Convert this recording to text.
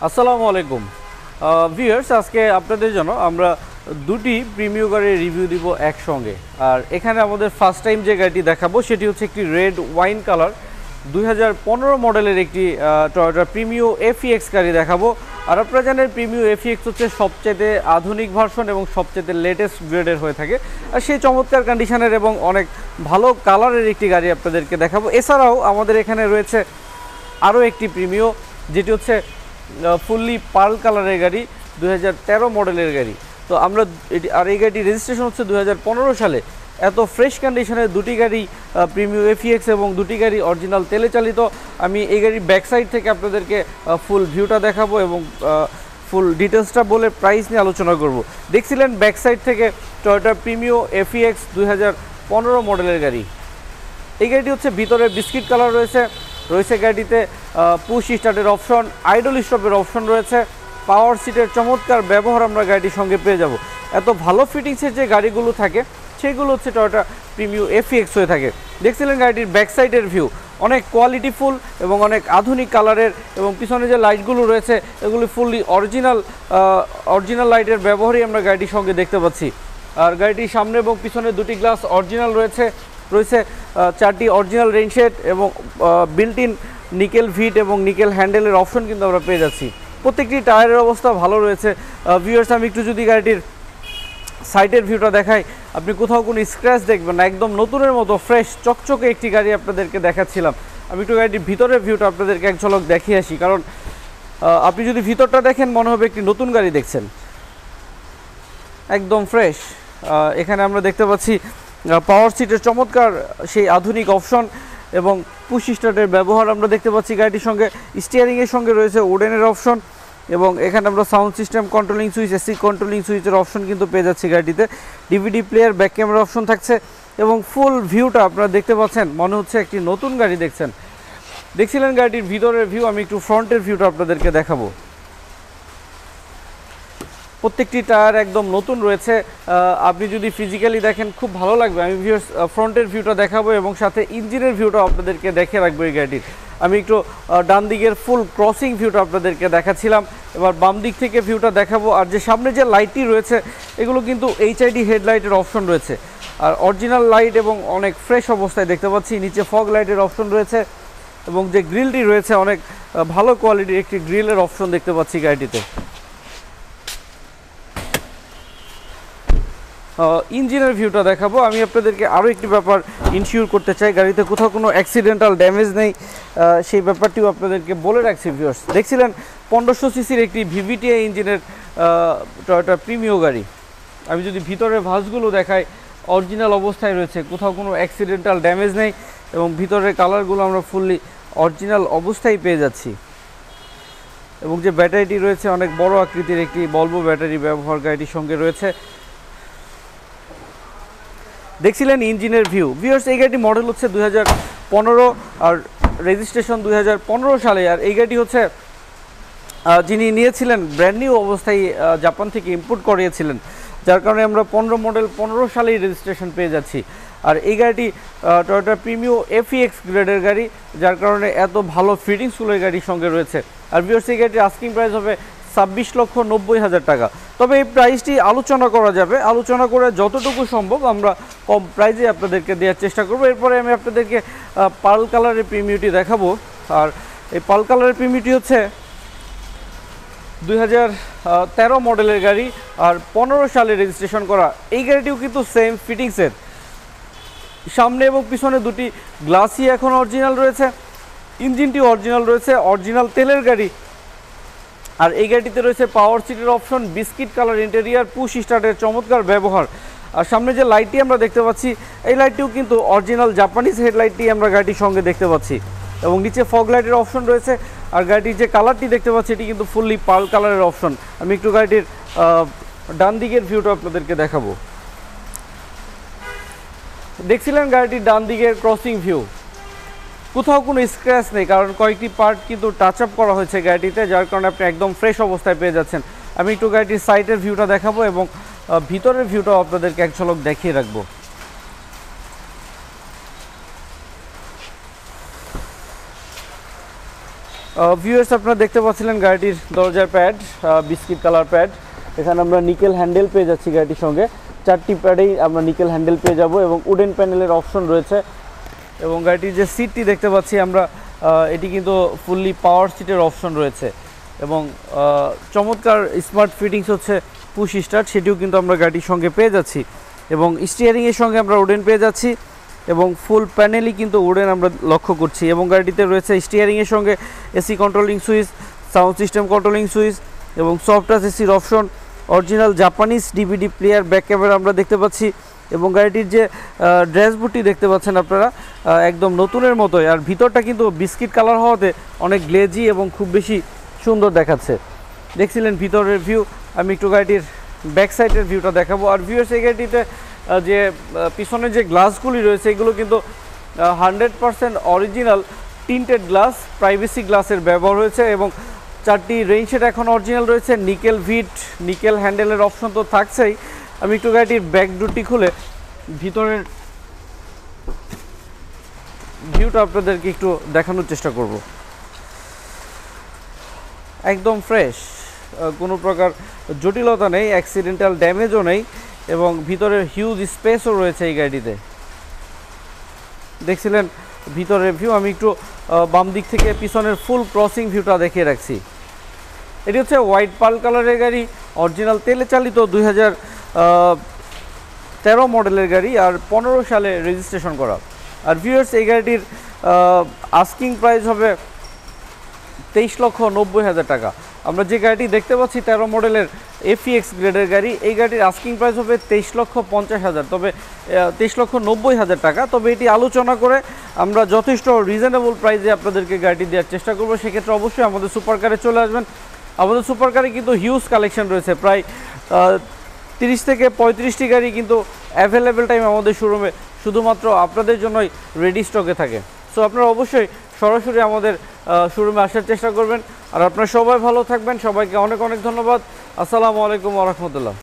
আসসালামু আলাইকুম ভিউয়ার্স, আজকে আপনাদের জন্য আমরা দুটি প্রিমিয়াম গাড়ির রিভিউ দিব একসঙ্গে। আর এখানে আমাদের ফার্স্ট টাইম যে গাড়িটি দেখাবো সেটি হচ্ছে একটি রেড ওয়াইন কালার 2015 মডেলের একটি টয়োটা প্রিমিও এফইএক্স গাড়ি দেখাবো। আর আপনারা জানেন প্রিমিও এফইএক্স হচ্ছে সবচেয়ে আধুনিক ভার্সন এবং সবচেয়ে লেটেস্ট গ্রেডের হয়ে থাকে। আর সেই চমৎকার কন্ডিশনের এবং অনেক ভালো কালারের একটি গাড়ি আপনাদেরকে দেখাবো। এছাড়াও আমাদের এখানে রয়েছে আরও একটি প্রিমিও, যেটি হচ্ছে ফুললি পার্ল কালারের গাড়ি 2013 মডেলের গাড়ি। তো আমরা এই গাড়িটি রেজিস্ট্রেশন হচ্ছে 2015 সালে। এত ফ্রেশ কন্ডিশনের দুটি গাড়ি প্রিমিও এফইএক্স এবং দুটি গাড়ি অরিজিনাল তেলে চালিত। আমি এই গাড়ির ব্যাক সাইড থেকে আপনাদেরকে ফুল ভিউটা দেখাবো এবং ফুল ডিটেলসটা বলে প্রাইস নিয়ে আলোচনা করব। দেখছিলেন ব্যাক সাইড থেকে টয়োটা প্রিমিও এফইএক্স 2015 মডেলের গাড়ি। এই গাড়িটি হচ্ছে ভিতরে বিস্কিট কালার রয়েছে গাড়িতে পুশ স্টার্টের অপশন, আইডল স্টপের অপশন রয়েছে, পাওয়ার সিটের চমৎকার ব্যবহার আমরা গাড়িটির সঙ্গে পেয়ে যাব। এত ভালো ফিটিংসের যে গাড়িগুলো থাকে সেগুলো হচ্ছে টয়োটা প্রিমিও এফইএক্স হয়ে থাকে। দেখছিলেন গাড়িটির ব্যাক সাইডের ভিউ অনেক কোয়ালিটিফুল এবং অনেক আধুনিক কালারের, এবং পিছনে যে লাইটগুলো রয়েছে এগুলি ফুললি অরিজিনাল লাইটের ব্যবহারই আমরা গাড়িটির সঙ্গে দেখতে পাচ্ছি। আর গাড়িটির সামনে এবং পিছনে দুটি গ্লাস অরিজিনাল রয়েছে 4টি অরিজিনাল রেইনশেড এবং বিল্ট ইন নিকেল ভিট এবং নিকেল হ্যান্ডেলের অপশন কিন্তু আমরা পেয়ে যাচ্ছি। প্রত্যেকটি টায়ারের অবস্থা ভালো রয়েছে। ভিউয়ার্স, আমি একটু যদি গাড়িটির সাইডের ভিউটা দেখাই, আপনি কোথাও কোনো স্ক্র্যাচ দেখবেন না, একদম নতুনের মতো ফ্রেশ চকচকে একটি গাড়ি আপনাদেরকে দেখাচ্ছিলাম। আমি একটু গাড়িটির ভিতরের ভিউটা আপনাদেরকে এক ঝলক দেখিয়ে আসি, কারণ আপনি যদি ভিতরটা দেখেন মনে হবে একটি নতুন গাড়ি দেখছেন, একদম ফ্রেশ। এখানে আমরা দেখতে পাচ্ছি পাওয়ার সিটের চমৎকার সেই আধুনিক অপশন এবং পুশ স্টার্টের ব্যবহার আমরা দেখতে পাচ্ছি গাড়িটির সঙ্গে। স্টিয়ারিংয়ের সঙ্গে রয়েছে উডেনের অপশন এবং এখানে আমরা sound system controlling switch, AC controlling সুইচের অপশন কিন্তু পেয়ে যাচ্ছি গাড়িটিতে। DVD player, back camera option থাকছে এবং ফুল ভিউটা আপনারা দেখতে পাচ্ছেন, মনে হচ্ছে একটি নতুন গাড়ি দেখছেন। দেখছিলেন গাড়িটির ভিতরের ভিউ, আমি একটু ফ্রন্টের ভিউটা আপনাদেরকে দেখাবো। প্রত্যেকটি টায়ার একদম নতুন রয়েছে। আপনি যদি ফিজিক্যালি দেখেন খুব ভালো লাগবে। আমি ফ্রন্টের ভিউটা দেখাবো এবং সাথে ইঞ্জিনের ভিউটা আপনাদেরকে দেখে রাখবো এই গাড়িটির। আমি একটু ডান দিকের ফুল ক্রসিং ভিউটা আপনাদেরকে দেখাচ্ছিলাম, এবার বাম দিক থেকে ভিউটা দেখাবো। আর যে সামনে যে লাইটটি রয়েছে এগুলো কিন্তু এইচআইডি হেডলাইটের অপশন রয়েছে, আর অরিজিনাল লাইট এবং অনেক ফ্রেশ অবস্থায় দেখতে পাচ্ছি। নিচে ফগ লাইটের অপশন রয়েছে এবং যে গ্রিলটি রয়েছে অনেক ভালো কোয়ালিটির একটি গ্রিলের অপশন দেখতে পাচ্ছি গাড়িটিতে। ইঞ্জিনের ভিউটা দেখাবো। আমি আপনাদেরকে আরও একটি ব্যাপার ইনশিওর করতে চাই, গাড়িতে কোথাও কোনো অ্যাক্সিডেন্টাল ড্যামেজ নেই, সেই ব্যাপারটিও আপনাদেরকে বলে রাখছি। ভিউয়ার্স, দেখছিলেন 1500 সিসির একটি ভিভিটিআই ইঞ্জিনের টয়োটা প্রিমিও গাড়ি। আমি যদি ভিতরের ভাঁজগুলো দেখাই অরিজিনাল অবস্থায় রয়েছে, কোথাও কোনো অ্যাক্সিডেন্টাল ড্যামেজ নেই এবং ভিতরের কালারগুলো আমরা ফুললি অরিজিনাল অবস্থায় পেয়ে যাচ্ছি। এবং যে ব্যাটারিটি রয়েছে অনেক বড় আকৃতির একটি বলবো ব্যাটারি ব্যবহার গাড়িটির সঙ্গে রয়েছে। দেখছিলেন ইঞ্জিনের ভিউ। ভিউয়ার্স, এই গাড়িটি মডেল হচ্ছে 2015 আর রেজিস্ট্রেশন 2015 সালে। আর এই গাড়িটি হচ্ছে যিনি নিয়েছিলেন ব্র্যান্ড নিউ অবস্থায় জাপান থেকে ইম্পোর্ট করিয়েছিলেন, যার কারণে আমরা 15 মডেল 15 সালেই রেজিস্ট্রেশন পেয়ে যাচ্ছি। আর এই গাড়িটি টয়োটা প্রিমিও এফইএক্স গ্রেডের গাড়ি, যার কারণে এত ভালো ফিটিংসগুলো এই গাড়ির সঙ্গে রয়েছে। আর ভিউয়ার্স, এই গাড়িটির আস্কিং প্রাইস হবে 26,90,000 টাকা। তবে এই প্রাইসটি আলোচনা করা যাবে, আলোচনা করে যতটুকু সম্ভব আমরা কম প্রাইসে আপনাদেরকে দেওয়ার চেষ্টা করব। এরপরে আমি আপনাদেরকে পার্ল কালারের প্রিমিওটি দেখাবো। আর এই পার্ল কালারের প্রিমিওটি হচ্ছে 2013 মডেলের গাড়ি আর 15 সালে রেজিস্ট্রেশন করা। এই গাড়িটিও কিন্তু সেম ফিটিংসের, সামনে এবং পিছনে দুটি গ্লাসই এখন অরিজিনাল রয়েছে, ইঞ্জিনটিও অরিজিনাল রয়েছে, অরিজিনাল তেলের গাড়ি। আর এই গাড়িটিতে রয়েছে পাওয়ার সিটের option, biscuit colour interior, push স্টার্টের চমৎকার ব্যবহার। আর সামনে যে লাইটটি আমরা দেখতে পাচ্ছি এই লাইটটিও কিন্তু অরিজিনাল জাপানিজ হেডলাইটটি আমরা গাড়িটির সঙ্গে দেখতে পাচ্ছি এবং নিচে ফগ লাইটের অপশন রয়েছে। আর গাড়িটির যে কালারটি দেখতে পাচ্ছি এটি কিন্তু ফুললি পার্ল কালারের অপশন। আমি একটু গাড়িটির ডান দিকের ভিউটা আপনাদেরকে দেখাবো। দেখছিলেন গাড়িটির ডান দিকের ক্রসিং ভিউ, কোথাও কোনো স্ক্র্যাচ নেই, কারণ কয়েকটি পার্ট কিন্তু টাচ আপ করা হয়েছে গাড়িটিতে, যার কারণে আপনি একদম ফ্রেশ অবস্থায় পেয়ে যাচ্ছেন। আমি একটু গাড়িটির সাইডের ভিউটা দেখাবো এবং ভিতরের ভিউটাও আপনাদেরকে এক ঝলক দেখিয়ে রাখবো। ভিউয়ার্স আপনারা দেখতে পাচ্ছিলেন গাড়িটির দরজার প্যাড, বিস্কিট কালার প্যাড। এখানে আমরা নিকেল হ্যান্ডেল পেয়ে যাচ্ছি গাড়িটির সঙ্গে, 4টি প্যাডেই আমরা নিকেল হ্যান্ডেল পেয়ে যাব এবং উডেন প্যানেলের অপশন রয়েছে। এবং গাড়িটির যে সিটটি দেখতে পাচ্ছি আমরা, এটি কিন্তু ফুললি পাওয়ার সিটের অপশন রয়েছে এবং চমৎকার স্মার্ট ফিটিংস হচ্ছে পুশ স্টার্ট, সেটিও কিন্তু আমরা গাড়িটির সঙ্গে পেয়ে যাচ্ছি। এবং স্টিয়ারিংয়ের সঙ্গে আমরা উডেন পেয়ে যাচ্ছি এবং ফুল প্যানেলই কিন্তু উডেন আমরা লক্ষ্য করছি। এবং গাড়িটিতে রয়েছে স্টিয়ারিংয়ের সঙ্গে AC controlling switch, sound system controlling switch এবং সফট টাচ এসির option, original Japanese DVD player, back camera আমরা দেখতে পাচ্ছি। এবং গাড়িটির যে ড্যাশবোর্ডটি দেখতে পাচ্ছেন আপনারা, একদম নতুনের মতোই। আর ভিতরটা কিন্তু বিস্কিট কালার হওয়াতে অনেক গ্লেজি এবং খুব বেশি সুন্দর দেখাচ্ছে। দেখছিলেন ভিতরের ভিউ, আমি একটু গাড়িটির ব্যাক সাইডের ভিউটা দেখাবো। আর ভিউয়ার্স, এই গাড়িটিতে যে পিছনের যে গ্লাসগুলি রয়েছে এগুলো কিন্তু 100% অরিজিনাল টিন্টেড গ্লাস, প্রাইভেসি গ্লাসের ব্যবহার হয়েছে এবং 4টি রেইন শেড এখন অরিজিনাল রয়েছে। নিকেল ভিট, নিকেল হ্যান্ডেলের অপশন তো থাকছেই। আমি একটু গাড়িটির ব্যাক ডোরটি খুলে ভিতরের ভিউটা আপনাদেরকে একটু দেখানোর চেষ্টা করব। একদম ফ্রেশ, কোনো প্রকার জটিলতা নেই, অ্যাক্সিডেন্টাল ড্যামেজও নেই এবং ভিতরের হিউজ স্পেসও রয়েছে এই গাড়িটিতে। দেখছিলেন ভিতরের ভিউ, আমি একটু বাম দিক থেকে পিছনের ফুল ক্রসিং ভিউটা দেখিয়ে রাখছি। এটি হচ্ছে হোয়াইট পার্ল কালারের গাড়ি, অরিজিনাল তেলে চালিত, 2013 মডেলের গাড়ি আর 15 সালে রেজিস্ট্রেশন করা। আর ভিউয়ার্স, এই গাড়িটির আস্কিং প্রাইস হবে 23,90,000 টাকা। আমরা যে গাড়িটি দেখতে পাচ্ছি 13 মডেলের FEX গ্রেডের গাড়ি, এই গাড়ির আস্কিং প্রাইস হবে 23,50,000, তবে 23,90,000 টাকা। তবে এটি আলোচনা করে আমরা যথেষ্ট রিজনেবল প্রাইসে আপনাদেরকে গাড়িটি দেওয়ার চেষ্টা করব। সেক্ষেত্রে অবশ্যই আমাদের সুপার কারে চলে আসবেন। আমাদের সুপার কারে কিন্তু হিউজ কালেকশন রয়েছে, প্রায় 30 থেকে 35টি গাড়ি কিন্তু অ্যাভেলেবেল টাইম আমাদের শোরুমে শুধুমাত্র আপনাদের জন্যই রেডি স্টকে থাকে। সো আপনারা অবশ্যই সরাসরি আমাদের শোরুমে আসার চেষ্টা করবেন। আর আপনারা সবাই ভালো থাকবেন, সবাইকে অনেক অনেক ধন্যবাদ। আসসালামু আলাইকুম ওয়া রাহমাতুল্লাহ।